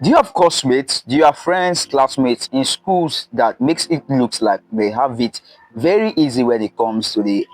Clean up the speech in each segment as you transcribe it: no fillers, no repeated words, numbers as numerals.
Do you have classmates? Do you have friends, classmates in schools that makes it looks like they have it very easy when it comes to the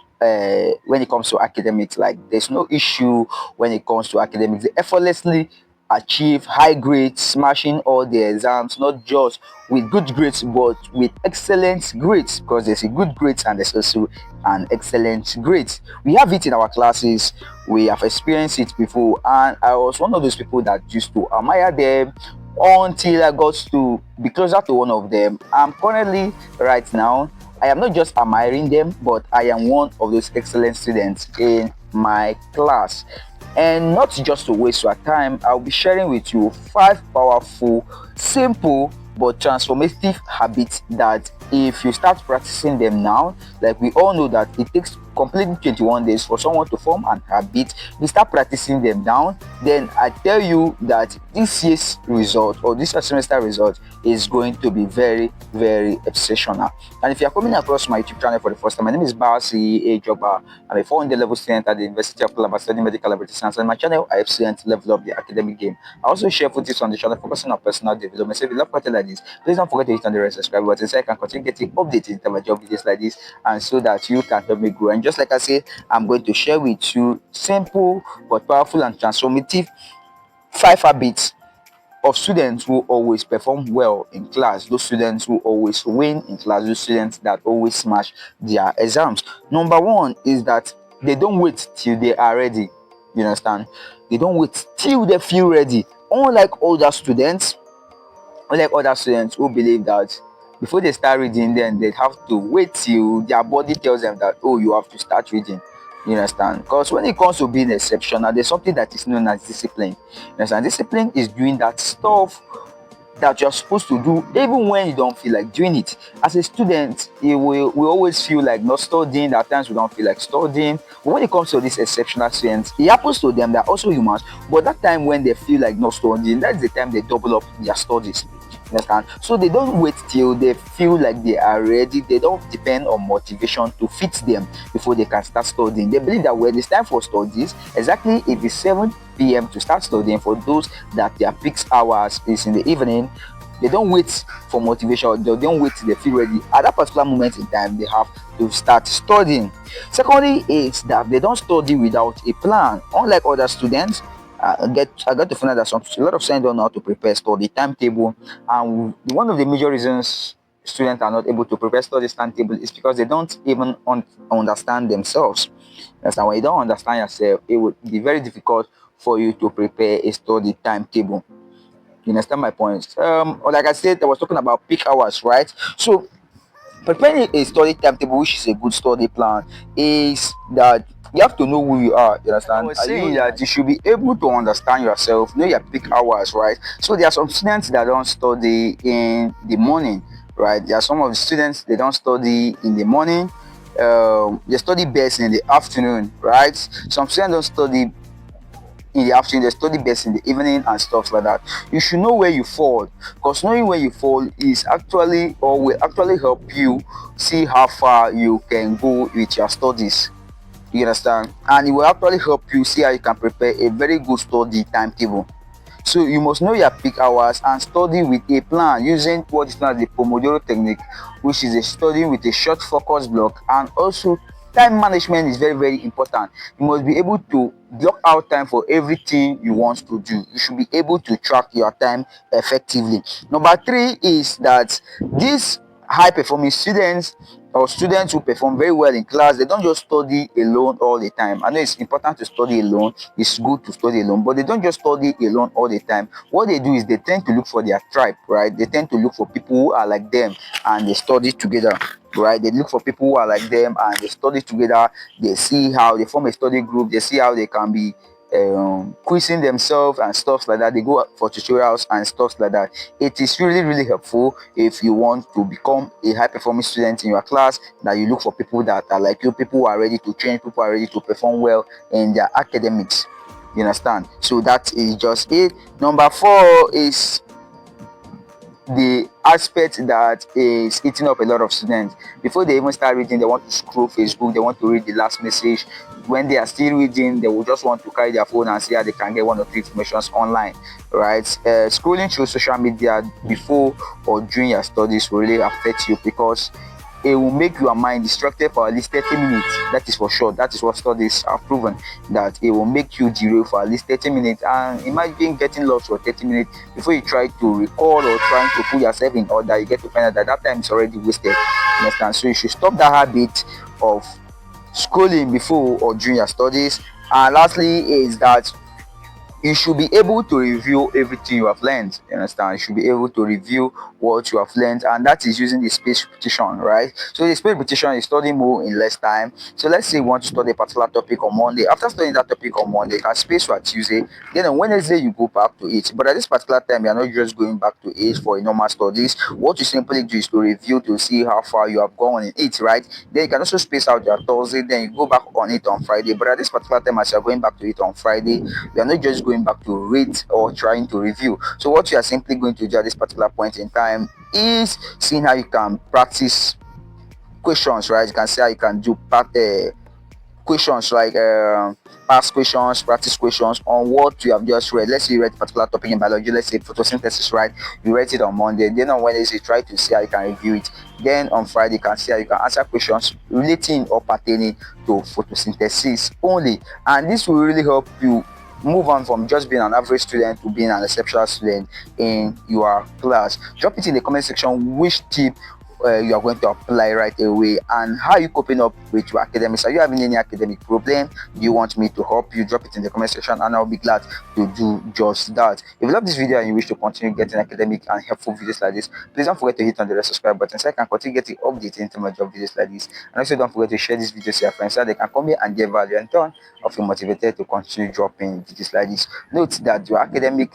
when it comes to academics? Like there's no issue when it comes to academics. They effortlessly achieve high grades, smashing all the exams, not just with good grades but with excellent grades, because there's a good grades and there's also an excellent grades. We have it in our classes. We have experienced it before, and I was one of those people that used to admire them until I got to be closer to one of them. I'm currently right now, I am not just admiring them, but I am one of those excellent students in my class. And not just to waste your time, I'll be sharing with you 5 powerful, simple, but transformative habits that if you start practicing them now, like we all know that it takes completely 21 days for someone to form an habit. We start practicing them down, then I tell you that this year's result or this semester result is going to be very, very exceptional. And if you are coming across my YouTube channel for the first time, my name is Basi A Joba. I'm a 400 level student at the University of Calabar studying medical laboratory science. And my channel, I help students level up the academic game. I also share footage on the channel focusing on personal development. So if you love content like this, please don't forget to hit on the red subscribe button so I can continue getting updated in terms of job videos like this, and so that you can help me grow. And just like I said, I'm going to share with you simple but powerful and transformative 5 habits of students who always perform well in class, those students who always win in class, those students that always smash their exams. Number one is that they don't wait till they are ready. You understand? They don't wait till they feel ready. Unlike other students who believe that before they start reading, then they have to wait till their body tells them that, oh, you have to start reading. You understand? Because when it comes to being exceptional, there's something that is known as discipline. You understand? Discipline is doing that stuff that you're supposed to do even when you don't feel like doing it. As a student, we always feel like not studying. At times we don't feel like studying. But when it comes to these exceptional students, it happens to them. They're also humans. But that time when they feel like not studying, that's the time they double up their studies. Understand? So they don't wait till they feel like they are ready. They don't depend on motivation to fit them before they can start studying. They believe that when it's time for studies, exactly if it's 7 p.m. to start studying, for those that their peak hours is in the evening, they don't wait for motivation. They don't wait till they feel ready. At that particular moment in time, they have to start studying. Secondly, is that they don't study without a plan. Unlike other students, I got to find out that a lot of students don't know how to prepare study timetable, and one of the major reasons students are not able to prepare study timetable is because they don't even understand themselves. That's why when you don't understand yourself, it would be very difficult for you to prepare a study timetable. You understand my point? Or like I said, I was talking about peak hours, right? So preparing a study timetable, which is a good study plan, is that you have to know who you are. You understand? I was saying that you should be able to understand yourself, know your peak hours, right? So there are some students that don't study in the morning, right? There are some of the students they don't study in the morning. They study best in the afternoon, right? Some students don't study in the afternoon, they study best in the evening and stuff like that. You should know where you fall, because knowing where you fall is actually or will actually help you see how far you can go with your studies. You understand? And it will actually help you see how you can prepare a very good study timetable. So you must know your peak hours and study with a plan using what is known as the Pomodoro technique, which is a study with a short focus block. And also time management is very, very important. You must be able to block out time for everything you want to do. You should be able to track your time effectively. Number three is that these high performing students or students who perform very well in class, they don't just study alone all the time. I know it's important to study alone, it's good to study alone, but they don't just study alone all the time. What they do is they tend to look for their tribe, right? They tend to look for people who are like them and they study together, right? They look for people who are like them and they study together. They see how they form a study group, they see how they can be quizzing themselves and stuff like that. They go for tutorials and stuff like that. It is really, really helpful if you want to become a high performing student in your class, that you look for people that are like you, people who are ready to change, people who are ready to perform well in their academics. You understand? So that is just it. Number four is the aspect that is eating up a lot of students. Before they even start reading, they want to scroll Facebook, they want to read the last message. When they are still reading, they will just want to carry their phone and see how they can get one or two informations online, right? Scrolling through social media before or during your studies will really affect you, because it will make your mind distracted for at least 30 minutes. That is for sure. That is what studies have proven, that it will make you derail for at least 30 minutes. And imagine getting lost for 30 minutes before you try to recall or trying to put yourself in order. You get to find out that that time is already wasted. You understand? So you should stop that habit of scrolling before or during your studies. And lastly is that you should be able to review everything you have learned. You understand? You should be able to review what you have learned, and that is using the space repetition, right? So the space repetition is studying more in less time. So let's say you want to study a particular topic on Monday. After studying that topic on Monday, you can space for Tuesday, then on Wednesday you go back to it. But at this particular time, you're not just going back to it for a normal studies. What you simply do is to review to see how far you have gone in it, right? Then you can also space out your Thursday, then you go back on it on Friday. But at this particular time, as you're going back to it on Friday, you are not just going back to read or trying to review. So what you are simply going to do at this particular point in time is seeing how you can practice questions, right? You can see how you can do questions like past questions, practice questions on what you have just read. Let's say you read a particular topic in biology, let's say photosynthesis, right? You read it on Monday, then on Wednesday try to see how you can review it, then on Friday you can see how you can answer questions relating or pertaining to photosynthesis only. And this will really help you move on from just being an average student to being an exceptional student in your class. Drop it in the comment section which tip you are going to apply right away, and how are you coping up with your academics. Are you having any academic problem? Do you want me to help you? Drop it in the comment section and I'll be glad to do just that. If you love this video and you wish to continue getting academic and helpful videos like this, please don't forget to hit on the red subscribe button so I can continue getting updates in terms of videos like this. And also don't forget to share this video to your friends so they can come here and get value and turn or feel motivated to continue dropping videos like this. Note that your academic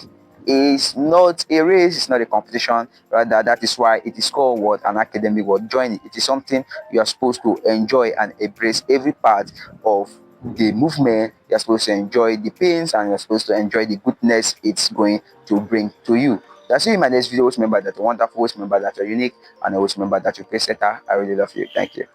is not a race, it's not a competition. Rather, that is why it is called what? An academic word. Join it. It is something you are supposed to enjoy and embrace every part of the movement. You're supposed to enjoy the pains and you're supposed to enjoy the goodness it's going to bring to you. That's it in my next video. Always remember that you're wonderful, always remember that you're unique, and always remember that you're a setter. I really love you. Thank you.